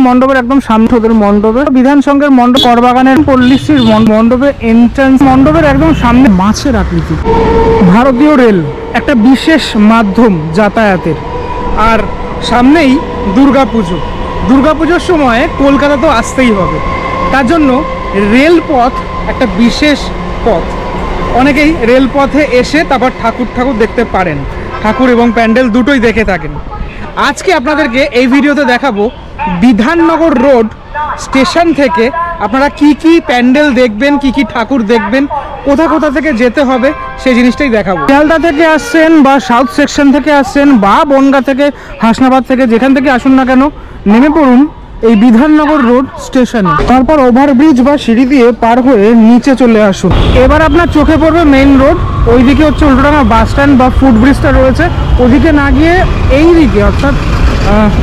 মণ্ডপের একদম সামনে ওদের মণ্ডপে বিধান সংঘের মণ্ডপ, করবাগানের পল্লীশ্রীর মণ্ডপে এন্ট্রান্স, মণ্ডপের একদম সামনে মাছের আকৃতি। ভারতীয় রেল একটা বিশেষ মাধ্যম যাতায়াতের। আর সামনেই দুর্গাপুজো, দুর্গাপুজোর সময় কলকাতা তো আসতেই হবে, তার জন্য রেলপথ একটা বিশেষ পথ। অনেকেই রেলপথে এসে তারপর ঠাকুর দেখতে পারেন, ঠাকুর এবং প্যান্ডেল দুটোই দেখে থাকেন। আজকে আপনাদেরকে এই ভিডিওতে দেখাবো বিধাননগর রোড স্টেশন থেকে আপনারা কি কি প্যান্ডেল দেখবেন, কি কি ঠাকুর দেখবেন, কোথা থেকে যেতে হবে সেই জিনিসটাই দেখাবো। শিয়ালদা থেকে আসছেন বা সাউথ সেকশন থেকে আসছেন বা বনগাঁ থেকে, হাসনাবাদ থেকে, যেখান থেকে আসুন না কেন, নেমে পড়ুন এই বিধাননগর রোড স্টেশনে। তারপর ওভারব্রিজ বা সিঁড়ি দিয়ে পার হয়ে নিচে চলে আসুন। এবার আপনার চোখে পড়বে মেইন রোড। ওইদিকে হচ্ছে উল্টোডাঙ্গা বাস স্ট্যান্ড বা ফুটব্রিজটা রয়েছে, ওদিকে না গিয়ে এই দিকে অর্থাৎ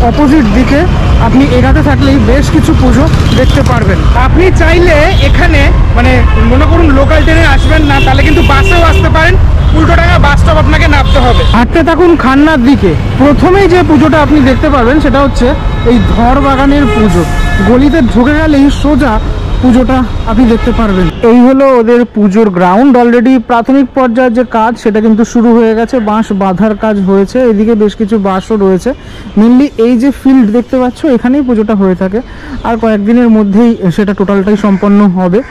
অপোজিট দিকে আপনি এগাতে থাকলেই বেশ কিছু পুজো দেখতে পারবেন। আপনি চাইলে এখানে মানে মনে করুন লোকাল ট্রেনে আসবেন না, তাহলে কিন্তু বাসেও আসতে পারেন। উল্টোডাঙ্গা বাস স্টপ আপনাকে নামতে হবে। হাঁটতে থাকুন খান্নার দিকে। প্রথমেই যে পুজোটা আপনি দেখতে পারবেন সেটা হচ্ছে এই ধরবাগানের পুজো। গলিতে ঢুকে গেলেই সোজা পুজোটা আপনি দেখতে পারবেন। এই হলো ওদের পুজোর গ্রাউন্ড। অলরেডি প্রাথমিক পর্যায়ের যে কাজ সেটা কিন্তু শুরু হয়ে গেছে, বাঁশ বাঁধার কাজ হয়েছে, এদিকে বেশ কিছু বাঁশও রয়েছে। মেনলি এই যে ফিল্ড দেখতে পাচ্ছ এখানেই পুজোটা হয়ে থাকে, আর কয়েকদিনের মধ্যেই সেটা টোটালটাই সম্পন্ন হবে।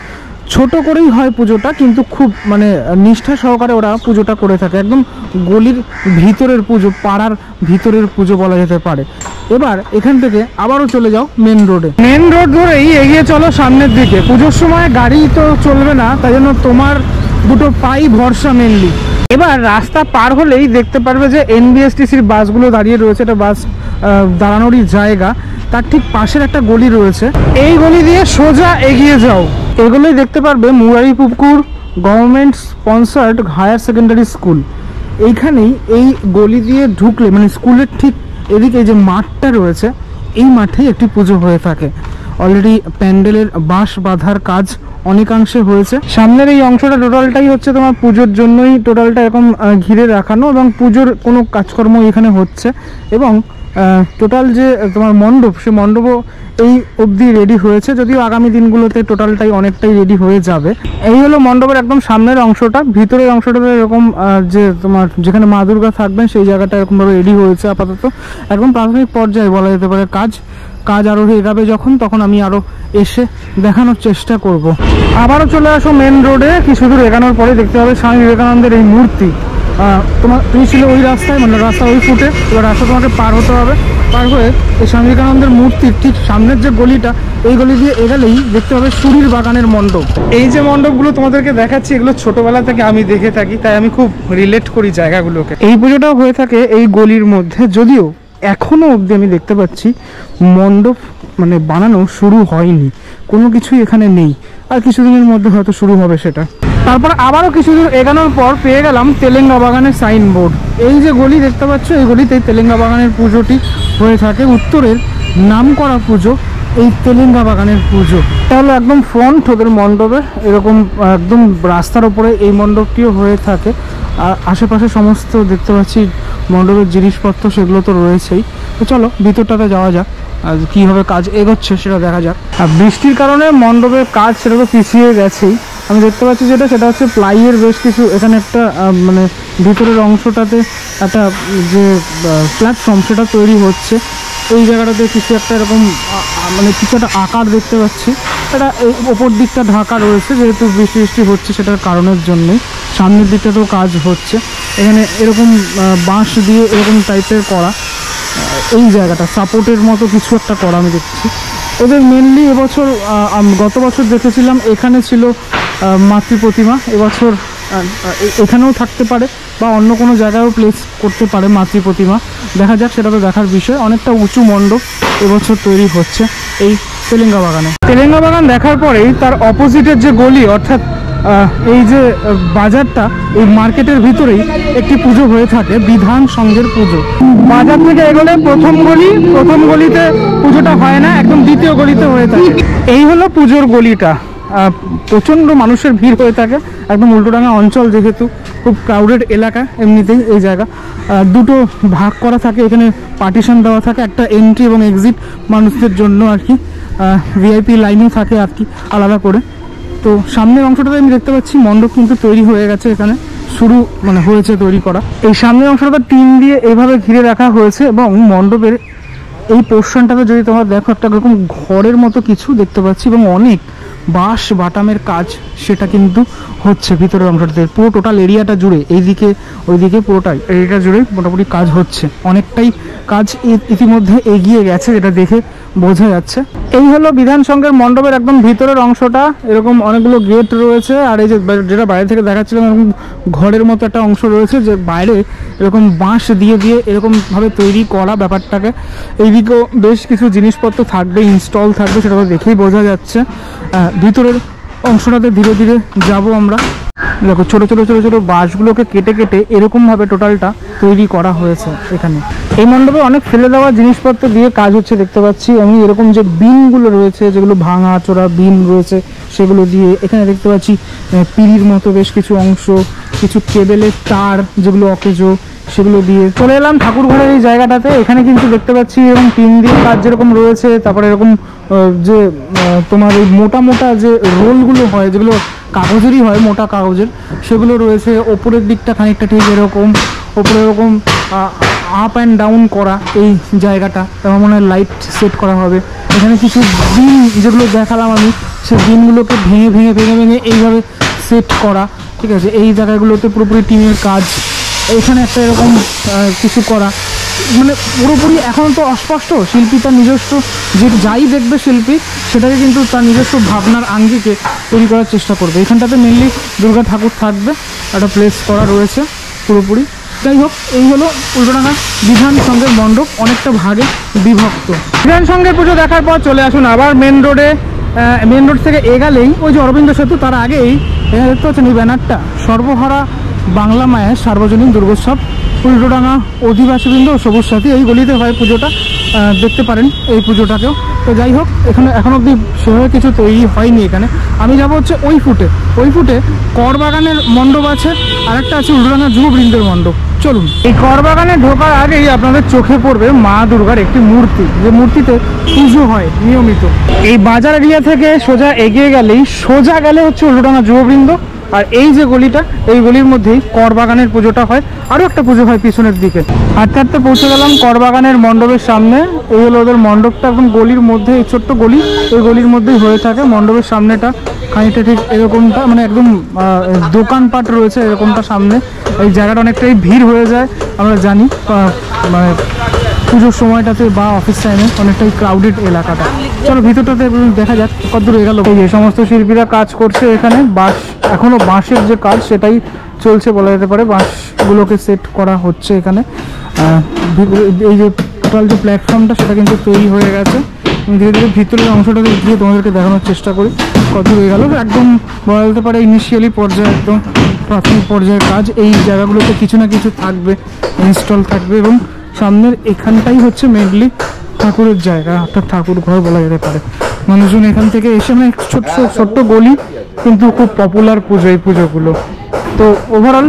ছোট করেই হয় পুজোটা, কিন্তু খুব মানে নিষ্ঠা সহকারে ওরা পুজোটা করে থাকে। একদম গলির ভিতরের পুজো, পাড়ার ভিতরের পুজো বলা যেতে পারে। এবার এখান থেকে আবারও চলে যাও মেন রোডে। মেন রোড ধরেই এগিয়ে চলো সামনের দিকে। পুজোর সময় গাড়ি তো চলবে না, তাই জন্য তোমার দুটো পাই ভরসা মেনলি। এবার রাস্তা পার হলেই দেখতে পারবে যে এনবিএসটিসির বাসগুলো দাঁড়িয়ে রয়েছে। এটা বাস দাঁড়ানোরই জায়গা। তার ঠিক পাশের একটা গলি রয়েছে, এই গলি দিয়ে সোজা এগিয়ে যাও। এগুলোই দেখতে পারবে Muraripukur government sponsored higher secondary school. এইখানেই এই গলি দিয়ে ঢুকলে মানে স্কুলের ঠিক এদিকে যে মাঠটা রয়েছে, এই মাঠেই একটি পুজো হয়ে থাকে। অলরেডি প্যান্ডেলের বাঁশ বাঁধার কাজ অনেকাংশে হয়েছে। সামনের এই অংশটা টোটালটাই হচ্ছে তোমার পুজোর জন্যই টোটালটা এরকম ঘিরে রাখানো, এবং পুজোর কোনো কাজকর্ম এখানে হচ্ছে। এবং টোটাল যে তোমার মণ্ডপ, সে মণ্ডপও এই অবধি রেডি হয়েছে, যদিও আগামী দিনগুলোতে টোটালটাই অনেকটাই রেডি হয়ে যাবে। এই হলো মণ্ডপের একদম সামনের অংশটা। ভিতরের অংশটাতে এরকম যে তোমার যেখানে মা দুর্গা থাকবেন সেই জায়গাটা এরকমভাবে রেডি হয়েছে। আপাতত একদম প্রাথমিক পর্যায়ে বলা যেতে পারে কাজ আরও এগাবে যখন, তখন আমি আরও এসে দেখানোর চেষ্টা করব। আবারও চলে আসো মেন রোডে। কিছু দূর এগানোর পরে দেখতে হবে স্বামী বিবেকানন্দের এই মূর্তি। তুমি ছিল ওই রাস্তায়, মানে রাস্তা ওই ফুটে, এবার রাস্তা তোমাকে পার হতে হবে। পার হয়ে এই স্বামী বিবেকানন্দের মূর্তির ঠিক সামনের যে গলিটা, এই গলি দিয়ে এগেলেই দেখতে হবে সুরির বাগানের মণ্ডপ। এই যে মণ্ডপগুলো তোমাদেরকে দেখাচ্ছি, এগুলো ছোটবেলা থেকে আমি দেখে থাকি, তাই আমি খুব রিলেট করি জায়গাগুলোকে। এই পুজোটাও হয়ে থাকে এই গলির মধ্যে, যদিও এখনো অবধি আমি দেখতে পাচ্ছি মণ্ডপ মানে বানানো শুরু হয়নি, কোনো কিছুই এখানে নেই। আর কিছুদিনের মধ্যে হয়তো শুরু হবে সেটা। তারপর আবারও কিছু দূর এগানোর পর পেয়ে গেলাম তেলেঙ্গা বাগানের সাইনবোর্ড। এই যে গলি দেখতে পাচ্ছ, এই গলিতেই তেলেঙ্গা বাগানের পুজোটি হয়ে থাকে। উত্তরের নামকরা পুজো এই তেলেঙ্গা বাগানের পুজো। এটা হলো একদম ফ্রন্ট ওদের মণ্ডপে, এরকম একদম রাস্তার ওপরে এই মণ্ডপটিও হয়ে থাকে। আর আশেপাশে সমস্ত দেখতে পাচ্ছি মণ্ডপের জিনিসপত্র, সেগুলো তো রয়েছেই। তো চলো ভিতরটাতে যাওয়া যাক, আর কীভাবে কাজ এগোচ্ছে সেটা দেখা যাক। আর বৃষ্টির কারণে মণ্ডপের কাজ সেটা তো পিছিয়ে গেছেই। আমি দেখতে পাচ্ছি সেটা হচ্ছে প্লাইয়ের বেশ কিছু এখানে একটা মানে ভিতরের অংশটাতে একটা যে প্ল্যাটফর্ম সেটা তৈরি হচ্ছে। এই জায়গাটাতে কিছু একটা এরকম মানে কিছু একটা আকার দেখতে পাচ্ছি। এটা এই ওপর দিকটা ঢাকা রয়েছে, যেহেতু বৃষ্টি হচ্ছে সেটার কারণের জন্যই। সামনের দিকটাতেও কাজ হচ্ছে। এখানে এরকম বাঁশ দিয়ে এরকম টাইপের করা, এই জায়গাটা সাপোর্টের মতো কিছু একটা করা আমি দেখছি। ওদের মেনলি এবছর, গত বছর দেখেছিলাম এখানে ছিল মাতৃ প্রতিমা। এবছর এখানেও থাকতে পারে বা অন্য কোনো জায়গায়ও প্লেস করতে পারে মাতৃ প্রতিমা, দেখা যাক, সেটা তো দেখার বিষয়। অনেকটা উঁচু মণ্ডপ এবছর তৈরি হচ্ছে এই তেলেঙ্গা বাগানে। তেলেঙ্গা বাগান দেখার পরেই তার অপোজিটের যে গলি, অর্থাৎ এই যে বাজারটা, এই মার্কেটের ভিতরেই একটি পুজো হয়ে থাকে, বিধান সংঘের পুজো। বাজার থেকে এগোলে প্রথম গলিতে পুজোটা হয় না, একদম দ্বিতীয় গলিতে হয়ে থাকে। এই হলো পুজোর গলিটা। প্রচণ্ড মানুষের ভিড় হয়ে থাকে। একদম উল্টোডাঙা অঞ্চল যেহেতু, খুব ক্রাউডেড এলাকা এমনিতেই এই জায়গা। দুটো ভাগ করা থাকে, এখানে পার্টিশন দেওয়া থাকে, একটা এন্ট্রি এবং এক্সিট মানুষদের জন্য আর কি। ভিআইপি লাইনও থাকে আর কি আলাদা করে। তো সামনের অংশটাতে আমি দেখতে পাচ্ছি মণ্ডপ কিন্তু তৈরি হয়ে গেছে, এখানে শুরু হয়েছে তৈরি করা। এই সামনের অংশটাতে টিন দিয়ে এইভাবে ঘিরে রাখা হয়েছে এবং মণ্ডপের এই পোর্শনটাতে যদি তোমরা দেখো একটা এরকম ঘরের মতো কিছু দেখতে পাচ্ছি এবং অনেক বাঁশ বাটামের কাজ সেটা কিন্তু হচ্ছে ভিতরের অংশটাতে। পুরো টোটাল এরিয়াটা জুড়ে এইদিকে ওইদিকে পুরোটাই এরিয়াটা জুড়ে মোটামুটি কাজ হচ্ছে। অনেকটাই কাজ ইতিমধ্যে এগিয়ে গেছে, যেটা দেখে বোঝা যাচ্ছে। এই হলো বিধান সংঘের মণ্ডপের একদম ভিতরের অংশটা। এরকম অনেকগুলো গেট রয়েছে, আর এই যে যেটা বাইরে থেকে দেখাচ্ছিলাম এরকম ঘরের মতো একটা অংশ রয়েছে, যে বাইরে এরকম বাঁশ দিয়ে দিয়ে এরকমভাবে তৈরি করা ব্যাপারটাকে। এইদিকেও বেশ কিছু জিনিসপত্র থাকবে, ইনস্টল থাকবে, সেটা তো দেখেই বোঝা যাচ্ছে। ভিতরের অংশটাতে ধীরে ধীরে যাব আমরা। দেখো ছোটো ছোটো ছোটো ছোটো বাঁশগুলোকে কেটে কেটে এরকমভাবে টোটালটা তৈরি করা হয়েছে এখানে। এই মণ্ডপে অনেক ফেলে দেওয়া জিনিসপত্র দিয়ে কাজ হচ্ছে দেখতে পাচ্ছি আমি। এরকম যে বিনগুলো রয়েছে, যেগুলো ভাঙা চোরা বিন রয়েছে, সেগুলো দিয়ে এখানে দেখতে পাচ্ছি পিঁড়ির মতো বেশ কিছু অংশ, কিছু কেবেলের তার যেগুলো অকেজো, সেগুলো দিয়ে চলে এলাম ঠাকুর ঘরের এই জায়গাটাতে। এখানে কিন্তু দেখতে পাচ্ছি এরকম টিন দিয়ে কাজ যেরকম রয়েছে, তারপরে এরকম যে তোমার এই মোটা মোটা যে রোলগুলো হয়, যেগুলো কাগজেরই হয়, মোটা কাগজের, সেগুলো রয়েছে। ওপরের দিকটা খানিকটা ঠিক এরকম, ওপরে এরকম আপ অ্যান্ড ডাউন করা এই জায়গাটা। আমার মনে হয় লাইট সেট করা হবে এখানে। কিছু বিন যেগুলো দেখালাম আমি, সেই বিনগুলোকে ভেঙে ভেঙে ভেঙে ভেঙে এইভাবে সেট করা, ঠিক আছে। এই জায়গাগুলোতে পুরোপুরি টিনের কাজ। এখানে একটা এরকম কিছু করা, পুরোপুরি এখন তো অস্পষ্ট। শিল্পী তার নিজস্ব যে যাই দেখবে শিল্পী, সেটাকে কিন্তু তার নিজস্ব ভাবনার আঙ্গিকে তৈরি করার চেষ্টা করবে। এখানটাতে মেনলি দুর্গা ঠাকুর থাকবে, একটা প্লেস করা রয়েছে পুরোপুরি। যাই হোক, এই হলো উল্টোডাঙা বিধান সংঘের মণ্ডপ, অনেকটা ভাগে বিভক্ত। বিধান সংঘের পুজো দেখার পর চলে আসুন আবার মেন রোডে। মেন রোড থেকে এগালেই ওই যে অরবিন্দ সেতু, তার আগেই এখানে দেখতে পাচ্ছেন এই ব্যানারটা, সর্বহারা বাংলা মায়ের সার্বজনীন দুর্গোৎসব উল্টোডাঙা অধিবাসীবৃন্দ ও সবুজ সাথী। এই গলিতে হয় পুজোটা, দেখতে পারেন এই পুজোটাকেও। তো যাই হোক, এখানে এখন অবধি সেভাবে কিছু তৈরি হয়নি এখানে। আমি যাবো হচ্ছে ওই ফুটে করবাগানের মণ্ডপ আছে, আরেকটা আছে উল্টোডাঙা যুববৃন্দের মণ্ডপ। চলুন, এই করবাগানে ঢোকার আগেই আপনাদের চোখে পড়বে মা দুর্গার একটি মূর্তি, যে মূর্তিতে পুজো হয় নিয়মিত। এই বাজার এরিয়া থেকে সোজা এগিয়ে গেলেই হচ্ছে উল্টোডাঙা যুববৃন্দ। আর এই যে গলিটা, এই গলির মধ্যেই করবাগানের পুজোটা হয়। আরও একটা পুজো হয় পিছনের দিকে। হাঁটতে হাঁটতে পৌঁছে গেলাম করবাগানের মণ্ডপের সামনে। এই হলো ওদের মণ্ডপটা, একদম গলির মধ্যে, এই ছোট্ট গলি, এই গলির মধ্যেই হয়ে থাকে। মণ্ডপের সামনেটা খানিকটা ঠিক এরকমটা, একদম দোকানপাট রয়েছে এরকমটা সামনে। এই জায়গাটা অনেকটাই ভিড় হয়ে যায়, আমরা জানি, পুজোর সময়টাতে বা অফিস টাইমে অনেকটাই ক্রাউডেড এলাকাটা। চলো ভিতরটাতে দেখা যাক কতদূর এগোলো। এই সমস্ত শিল্পীরা কাজ করছে এখানে। এখনো বাঁশের যে কাজ সেটাই চলছে বলা যেতে পারে। বাঁশগুলোকে সেট করা হচ্ছে এখানে। এই যে টোটাল যে প্ল্যাটফর্মটা, সেটা কিন্তু তৈরি হয়ে গেছে। ধীরে ধীরে ভিতরের অংশটাকে গিয়ে তোমাদেরকে দেখানোর চেষ্টা করি কতদূর এগোলো। একদম বলা যেতে পারে ইনিশিয়ালি পর্যায়ে, একদম প্রাথমিক পর্যায়ের কাজ। এই জায়গাগুলোতে কিছু না কিছু থাকবে, ইনস্টল থাকবে। এবং সামনের এখানটাই হচ্ছে মেনলি ঠাকুরের জায়গা, অর্থাৎ ঠাকুর ঘর বলা যেতে পারে। মানুষজন এখান থেকে এসে, ছোট্ট গলি, কিন্তু খুব পপুলার পুজো এই পুজোগুলো। তো ওভারঅল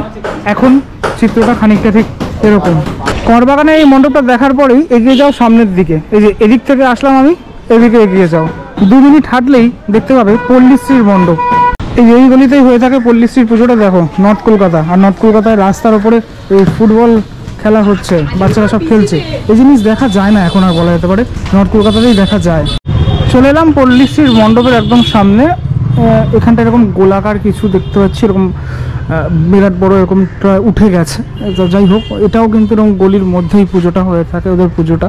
এখন চিত্রটা খানিকটা ঠিক এরকম। করবাগানে এই মণ্ডপটা দেখার পরেই এগিয়ে যাও সামনের দিকে। এই যে এদিক থেকে আসলাম আমি, এদিকে এগিয়ে যাও, 2 মিনিট হাঁটলেই দেখতে পাবে পল্লীশ্রীর মণ্ডপ। এই গলিতেই হয়ে থাকে পল্লীশ্রীর পুজোটা। দেখো, নর্থ কলকাতা, আর নর্থ কলকাতায় রাস্তার ওপরে এই ফুটবল খেলা হচ্ছে, বাচ্চারা সব খেলছে। এই জিনিস দেখা যায় না এখন আর বলা যেতে পারে, নর্থ কলকাতাতেই দেখা যায়। চলে এলাম পল্লীশ্রীর মণ্ডপের একদম সামনে। এখানটা এরকম গোলাকার কিছু দেখতে পাচ্ছি, এরকম বিরাট বড় এরকম উঠে গেছে। যাই হোক, এটাও কিন্তু এরকম গলির মধ্যেই পুজোটা হয়ে থাকে, ওদের পুজোটা।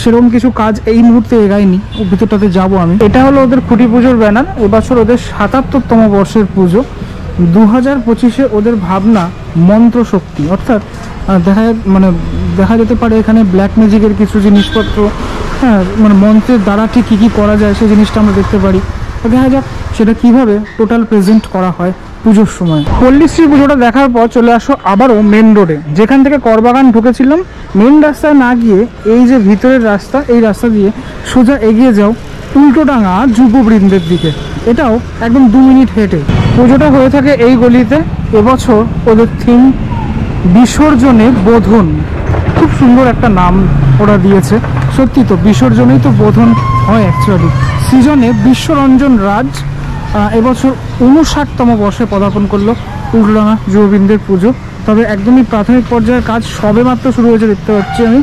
সেরকম কিছু কাজ এই মুহূর্তে এগায়নি, ভিতরটাতে যাবো আমি। এটা হলো ওদের খুঁটি পুজোর ব্যানার। এবছর ওদের 77তম বর্ষের পুজো। 2025-এ ওদের ভাবনা মন্ত্র শক্তি, অর্থাৎ দেখা যেতে পারে এখানে ব্ল্যাক ম্যাজিকের কিছু জিনিসপত্র, মন্ত্রের দ্বারা ঠিক কী করা যায় সেই জিনিসটা আমরা দেখতে পারি। দেখা যাক সেটা কিভাবে টোটাল প্রেজেন্ট করা হয় পুজোর সময়। পল্লীশ্রী পুজোটা দেখার পর চলে আসো আবারও মেন রোডে। যেখান থেকে করবাগান ঢুকেছিলাম, মেন রাস্তায় না গিয়ে এই যে ভিতরের রাস্তা, এই রাস্তা দিয়ে সোজা এগিয়ে যাও উল্টোডাঙা যুববৃন্দের দিকে। এটাও একদম 2 মিনিট হেঁটে। পুজোটা হয়ে থাকে এই গলিতে। এবছর ওদের থিম বিসর্জনে বোধন, খুব সুন্দর একটা নাম ওরা দিয়েছে। সত্যি তো, বিসর্জনেই তো বোধন হয় অ্যাকচুয়ালি। সিজনে বিশ্বরঞ্জন রাজ এবছর 59তম বর্ষে পদার্পণ করলো উল্টোডাঙা যুববৃন্দের পুজো। তবে একদমই প্রাথমিক পর্যায়ের কাজ সবে মাত্র শুরু হয়েছে দেখতে পাচ্ছি আমি।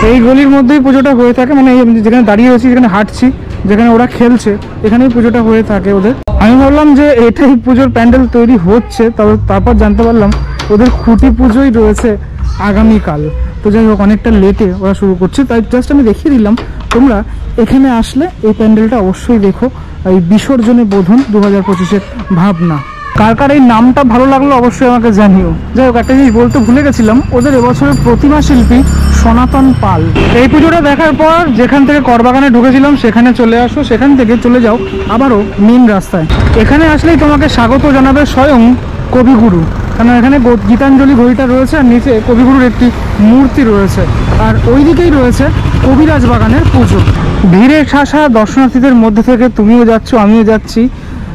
এই গলির মধ্যেই পুজোটা হয়ে থাকে, মানে যেখানে দাঁড়িয়ে রয়েছি, যেখানে হাঁটছি, যেখানে ওরা খেলছে, এখানেই পুজোটা হয়ে থাকে ওদের। আমি ভাবলাম যে এটাই পুজোর প্যান্ডেল তৈরি হচ্ছে, তবে তারপর জানতে পারলাম ওদের খুঁটি পুজোই রয়েছে আগামীকাল। তো যাই হোক, অনেকটা লেটে ওরা শুরু করছে, তাই জাস্ট আমি দেখিয়ে দিলাম। তোমরা এখানে আসলে এই প্যান্ডেলটা অবশ্যই দেখো, এই বিসর্জনে বোধন 2025-এর ভাবনা। কার কার এই নামটা ভালো লাগলো অবশ্যই আমাকে জানিও। যাই হোক, একটা জিনিস বলতে ভুলে গেছিলাম, ওদের এবছরের প্রতিমা শিল্পী সনাতন পাল। এই পুজোটা দেখার পর যেখান থেকে করবাগানে ঢুকেছিলাম সেখানে চলে আসো, সেখান থেকে চলে যাও আবারও মেন রাস্তায়। এখানে আসলেই তোমাকে স্বাগত জানাবে স্বয়ং কবিগুরু, কারণ এখানে গীতাঞ্জলি ঘড়িটা রয়েছে আর নিচে কবিগুরুর একটি মূর্তি রয়েছে, আর ওই দিকেই রয়েছে কবিরাজ বাগানের পুজো। ভিড়ে ঠাসা দর্শনার্থীদের মধ্যে থেকে তুমিও যাচ্ছ, আমিও যাচ্ছি,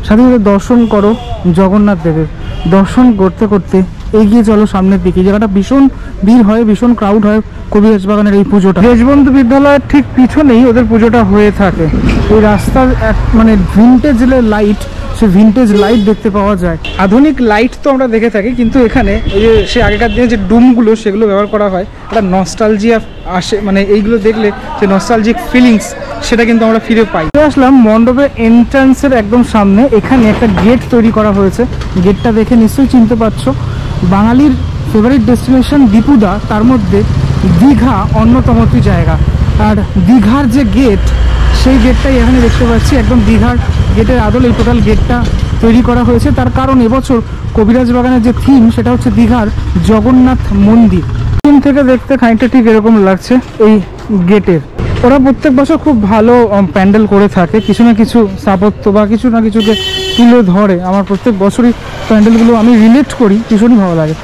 সাথে সাথে দর্শন করো জগন্নাথ দেবের। দর্শন করতে করতে এগিয়ে চলো সামনের দিকে। জায়গাটা ভীষণ ভিড় হয়, ভীষণ ক্রাউড হয় কবিরাজ বাগানের এই পুজোটা। দেশবন্ধু বিদ্যালয়ের ঠিক পিছনেই ওদের পুজোটা হয়ে থাকে। এই রাস্তার মানে ভিনটেজ লাইট, সে ভিনটেজ লাইট দেখতে পাওয়া যায়। আধুনিক লাইট তো আমরা দেখে থাকি, কিন্তু এখানে এই যে সে আগেকার দিনে যে ডুমগুলো সেগুলো ব্যবহার করা হয়, একটা নস্টালজিয়া আসে, মানে এইগুলো দেখলে যে নস্টালজিক ফিলিংস সেটা কিন্তু আমরা ফিরে পাই। আসলাম মণ্ডপের এন্ট্রান্সের একদম সামনে, এখানে একটা গেট তৈরি করা হয়েছে। গেটটা দেখে নিশ্চয়ই চিনতে পারছো, বাঙালির ফেভারিট ডেস্টিনেশন দীপুদা, তার মধ্যে দীঘা অন্যতম একটি জায়গা। আর দীঘার যে গেট, সেই গেটটাই এখানে দেখতে পাচ্ছি, একদম দীঘার গেটের আদলে এই টোটাল গেটটা তৈরি করা হয়েছে। তার কারণ এবছর কবিরাজ বাগানের যে থিম সেটা হচ্ছে দীঘার জগন্নাথ মন্দির। থিম থেকে দেখতে খানিকটা ঠিক এরকম লাগছে এই গেটের। ওরা প্রত্যেক বছর খুব ভালো প্যান্ডেল করে থাকে, কিছু না কিছু স্থাপত্য বা কিছু না কিছুকে তুলে ধরে। আমার প্রত্যেক বছরই প্যান্ডেলগুলো আমি রিলেট করি, ভীষণই ভালো লাগে।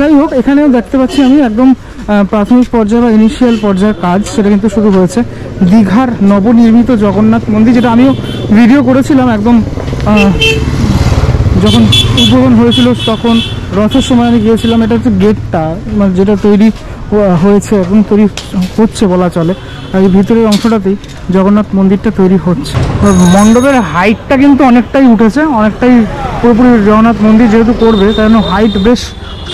যাই হোক, এখানেও দেখতে পাচ্ছি আমি একদম প্রাথমিক পর্যায়ে বা ইনিশিয়াল পর্যায়ের কাজ সেটা কিন্তু শুরু হয়েছে। দীঘার নবনির্মিত জগন্নাথ মন্দির, যেটা আমিও ভিডিও করেছিলাম একদম যখন উদ্বোধন হয়েছিল, তখন রথের সময় আমি গিয়েছিলাম। এটা হচ্ছে গেটটা, মানে যেটা তৈরি হয়েছে এবং তৈরি হচ্ছে বলা চলে। আর এই ভিতরের অংশটাতেই জগন্নাথ মন্দিরটা তৈরি হচ্ছে। মণ্ডপের হাইটটা কিন্তু অনেকটাই উঠেছে, অনেকটাই পুরোপুরি জগন্নাথ মন্দির যেহেতু করবে, তাই জন্য হাইট বেশ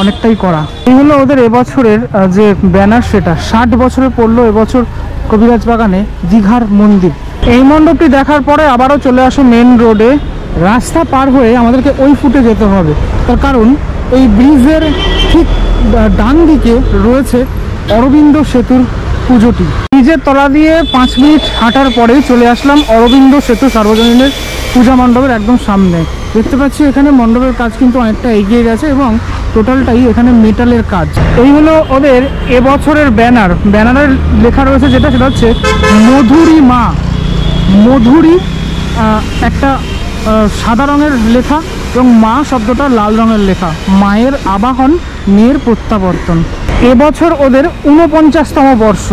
অনেকটাই করা। এই হলো ওদের এবছরের যে ব্যানার, সেটা 60 বছরে পড়লো এবছর কবিরাজ বাগানে দীঘার মন্দির। এই মণ্ডপটি দেখার পরে আবারও চলে আসো মেন রোডে। রাস্তা পার হয়ে আমাদেরকে ওই ফুটে যেতে হবে, তার কারণ এই ব্রিজের ঠিক ডান দিকে রয়েছে অরবিন্দ সেতুর পুজোটি। ব্রিজের তলা দিয়ে 5 মিনিট হাঁটার পরেই চলে আসলাম অরবিন্দ সেতু সার্বজনীনের পূজা মণ্ডপের একদম সামনে। দেখতে পাচ্ছি এখানে মণ্ডপের কাজ কিন্তু অনেকটা এগিয়ে গেছে এবং টোটালটাই এখানে মেটালের কাজ। এই হলো ওদের এবছরের ব্যানার। ব্যানারের লেখা রয়েছে যেটা, সেটা হচ্ছে মধুরী মা। মধুরী একটা সাদা রঙের লেখা এবং মা শব্দটা লাল রঙের লেখা। মায়ের আবাহন, মেয়ের প্রত্যাবর্তন। এবছর ওদের 49তম বর্ষ।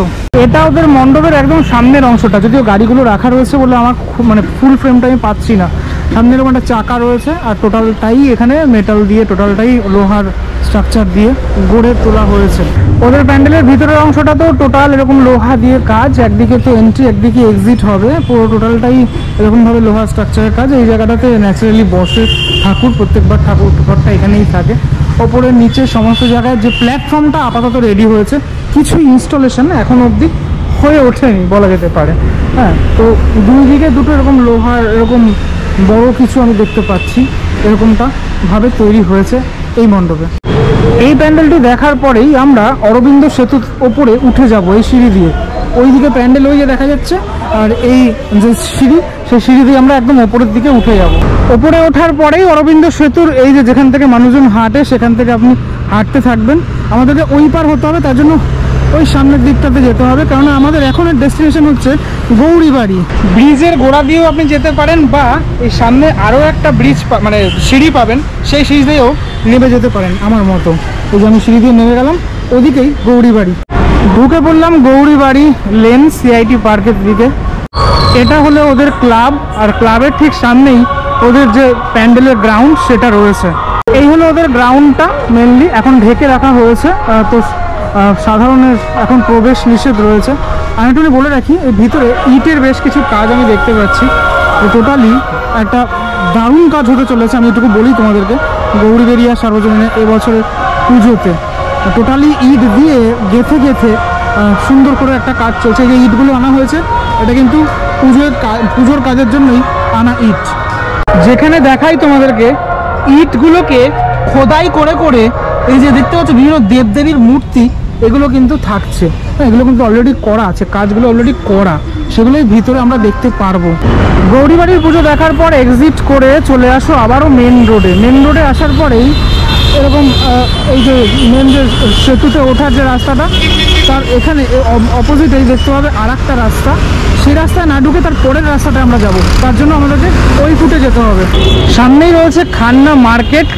এটা ওদের মণ্ডপের একদম সামনের অংশটা, যদিও গাড়িগুলো রাখা রয়েছে বলে আমার মানে ফুল ফ্রেমটা আমি পাচ্ছি না। সামনে এরকম একটা চাকা রয়েছে, আর টোটালটাই এখানে মেটাল দিয়ে, টোটালটাই লোহার স্ট্রাকচার দিয়ে গড়ে তোলা হয়েছে। ওদের প্যান্ডেলের ভিতরের অংশটা তো টোটাল এরকম লোহা দিয়ে কাজ, একদিকে তো এন্ট্রি একদিকে এক্সিট হবে, পুরো টোটালটাই এরকমভাবে লোহার স্ট্রাকচারের কাজ। এই জায়গাটাতে ন্যাচারালি বসে ঠাকুর, প্রত্যেকবার ঠাকুর ঘরটা এখানেই থাকে। ওপরের নিচে সমস্ত জায়গায় যে প্ল্যাটফর্মটা আপাতত রেডি হয়েছে, কিছু ইনস্টলেশন এখন অবধি হয়ে ওঠেনি বলা যেতে পারে। হ্যাঁ, তো দুই দিকে দুটো এরকম লোহার এরকম বড় কিছু আমি দেখতে পাচ্ছি, এরকমটা ভাবে তৈরি হয়েছে এই মণ্ডপে। এই প্যান্ডেলটি দেখার পরেই আমরা অরবিন্দ সেতুর ওপরে উঠে যাব এই সিঁড়ি দিয়ে। ওইদিকে প্যান্ডেল ওই যে দেখা যাচ্ছে, আর এই যে সিঁড়ি, সেই সিঁড়ি দিয়ে আমরা একদম ওপরের দিকে উঠে যাব। ওপরে ওঠার পরেই অরবিন্দ সেতুর এই যে যেখান থেকে মানুষজন হাঁটে, সেখান থেকে আপনি হাঁটতে থাকবেন। আমাদেরকে ওই পার হতে হবে, তার জন্য ওই সামনের দিকটাতে যেতে হবে, কারণ আমাদের এখনের ডেস্টিনেশন হচ্ছে গৌরীবাড়ি। ব্রিজের গোড়া দিয়েও আপনি যেতে পারেন, বা এই সামনে আরও একটা ব্রিজ মানে সিঁড়ি পাবেন, সেই সিঁড়ি দিয়েও নেমে যেতে পারেন আমার মতো। এই যে আমি সিঁড়ি দিয়ে নেমে গেলাম, ওদিকেই গৌরীবাড়ি। ঢুকে পড়লাম গৌরীবাড়ি লেন সিআইটি পার্কের দিকে। এটা হলো ওদের ক্লাব, আর ক্লাবের ঠিক সামনেই ওদের যে প্যান্ডেলের গ্রাউন্ড সেটা রয়েছে। এই হলো ওদের গ্রাউন্ডটা মেনলি, এখন ঢেকে রাখা হয়েছে। তো সাধারণের এখন প্রবেশ নিষেধ রয়েছে। আমি একটু বলে রাখি, এর ভিতরে ইটের বেশ কিছু কাজ আমি দেখতে পাচ্ছি। টোটালি একটা দারুণ কাজ হতে চলেছে। আমি এটুকু বলি তোমাদেরকে, গৌরীবেরিয়া সার্বজনীনে এবছরের পুজোতে টোটালি ইট দিয়ে গেঁথে গেঁথে সুন্দর করে একটা কাজ চলছে। যে ইটগুলো আনা হয়েছে এটা কিন্তু পুজোর কাজের জন্যই আনা ইট। যেখানে দেখাই তোমাদেরকে ইটগুলোকে খোদাই করে করে এই যে দেখতে পাচ্ছ বিভিন্ন দেবদেবীর মূর্তি, এগুলো কিন্তু থাকছে। এগুলো কিন্তু অলরেডি করা আছে, কাজগুলো অলরেডি করা, সেগুলোই ভিতরে আমরা দেখতে পারবো। গৌরীবাড়ির পুজো দেখার পর এক্সিট করে চলে আসো আবারও মেন রোডে। মেন রোডে আসার পরেই এরকম এই যে মেন যে সেতুতে ওঠার যে রাস্তাটা, তার এখানে অপোজিটেই দেখতে পাবে আর একটা রাস্তা। সেই রাস্তায় না ঢুকে তার পরের রাস্তাটা আমরা যাব, তার জন্য আমাদেরকে ওই ফুটে যেতে হবে। সামনেই রয়েছে খান্না মার্কেট।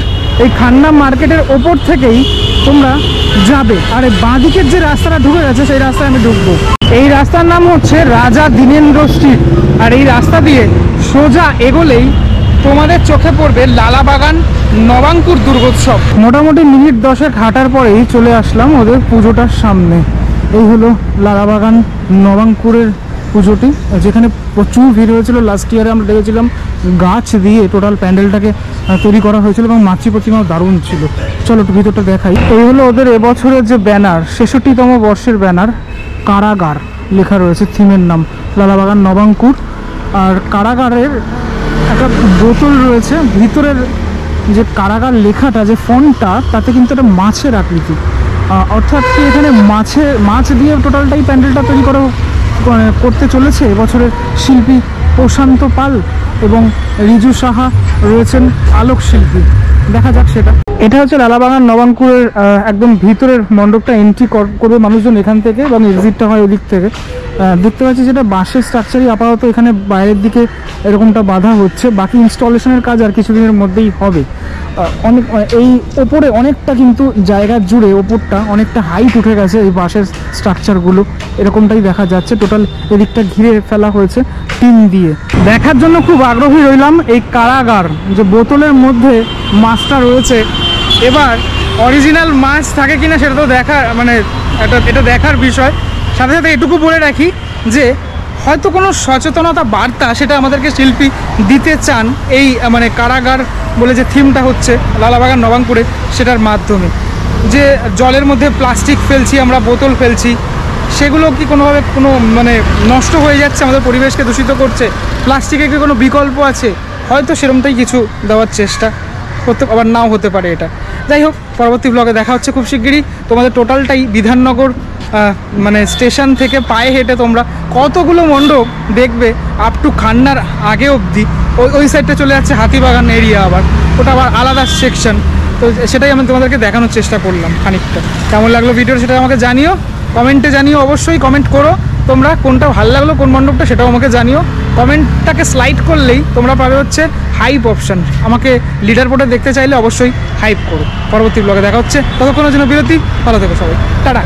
এই খান্না মার্কেটের ওপর থেকেই তোমরা যাবে, আর এই বাঁদিকের যে রাস্তাটা ঢুকে গেছে সেই রাস্তায় আমি ঢুকবো। এই রাস্তার নাম হচ্ছে রাজা দীনেন্দ্র স্ট্রিট। আর এই রাস্তা দিয়ে সোজা এগোলেই তোমাদের চোখে পড়বে লালাবাগান নবাঙ্কুর দুর্গোৎসব। মোটামুটি মিনিট 10 হাঁটার পরেই চলে আসলাম ওদের পুজোটার সামনে। এই হলো লালাবাগান নবাঙ্কুরের পুজোটি, যেখানে প্রচুর ভিড় হয়েছিল। লাস্ট ইয়ারে আমরা দেখেছিলাম গাছ দিয়ে টোটাল প্যান্ডেলটাকে তৈরি করা হয়েছিল এবং মাছি প্রতিমাও দারুণ ছিল। চলো একটু ভিতরটা দেখাই। এই হলো ওদের এবছরের যে ব্যানার, 66তম বর্ষের ব্যানার। কারাগার লেখা রয়েছে, থিমের নাম লালাবাগান নবাঙ্কুর। আর কারাগারের একটা বোতল রয়েছে, ভিতরের যে কারাগার লেখাটা যে ফন্টটা, তাতে কিন্তু একটা মাছের আকৃতি, অর্থাৎ কি এখানে মাছ দিয়ে টোটালটাই প্যান্ডেলটা তৈরি করতে চলেছে এবছরের শিল্পী প্রশান্ত পাল এবং রিজু সাহা রয়েছেন আলোক শিল্পী। দেখা যাক সেটা। এটা হচ্ছে লালাবাগান নবাঙ্কুরের একদম ভিতরের মণ্ডপটা। এন্ট্রি করবে মানুষজন এখান থেকে এবং এক্সিটটা হয় ওদিক থেকে। দেখতে পাচ্ছি যেটা বাঁশের স্ট্রাকচারই আপাতত এখানে বাইরের দিকে এরকমটা বাঁধা হচ্ছে। বাকি ইনস্টলেশনের কাজ আর কিছুদিনের মধ্যেই হবে। অনেক এই ওপরে অনেকটা কিন্তু জায়গা জুড়ে ওপরটা অনেকটা হাইট উঠে গেছে এই বাঁশের স্ট্রাকচারগুলো, এরকমটাই দেখা যাচ্ছে। টোটাল এদিকটা ঘিরে ফেলা হয়েছে টিন দিয়ে। দেখার জন্য খুব আগ্রহী রইলাম এই কারাগার, যে বোতলের মধ্যে মাছটা রয়েছে। এবার অরিজিনাল মাছ থাকে কিনা সেটা তো দেখার এটা দেখার বিষয়। সাথে সাথে এটুকু বলে রাখি যে হয়তো কোনো সচেতনতা বার্তা সেটা আমাদেরকে শিল্পী দিতে চান এই কারাগার বলে যে থিমটা হচ্ছে লালাবাগান নবাঙ্কুরে, সেটার মাধ্যমে। যে জলের মধ্যে প্লাস্টিক ফেলছি আমরা, বোতল ফেলছি, সেগুলো কি কোনোভাবে নষ্ট হয়ে যাচ্ছে, আমাদের পরিবেশকে দূষিত করছে? প্লাস্টিকের কি কোনো বিকল্প আছে? হয়তো সেরকমটাই কিছু দেওয়ার চেষ্টা করতে, আবার নাও হতে পারে এটা। যাই হোক, পরবর্তী ব্লগে দেখা হচ্ছে খুব শিগগিরই। তোমাদের টোটালটাই বিধাননগর স্টেশন থেকে পায়ে হেঁটে তোমরা কতগুলো মণ্ডপ দেখবে আপ টু খান্নার আগে অবধি। ওই সাইডটা চলে যাচ্ছে হাতিবাগান এরিয়া, আবার ওটা আবার আলাদা সেকশন। তো সেটাই আমি তোমাদেরকে দেখানোর চেষ্টা করলাম খানিকটা। কেমন লাগলো ভিডিওটা সেটা আমাকে জানিও, কমেন্টে জানিও। অবশ্যই কমেন্ট করো তোমরা, কোনটা ভালো লাগলো কোন মণ্ডপটা সেটাও আমাকে জানিও। কমেন্টটাকে স্লাইড করলেই তোমরা পাবে হচ্ছে হাইপ অপশান। আমাকে লিডার বোর্ডে দেখতে চাইলে অবশ্যই হাইপ করো। পরবর্তী ব্লগে দেখা হচ্ছে, ততক্ষণের জন্য বিরতি। ভালো থেকো সবাই, টাটা।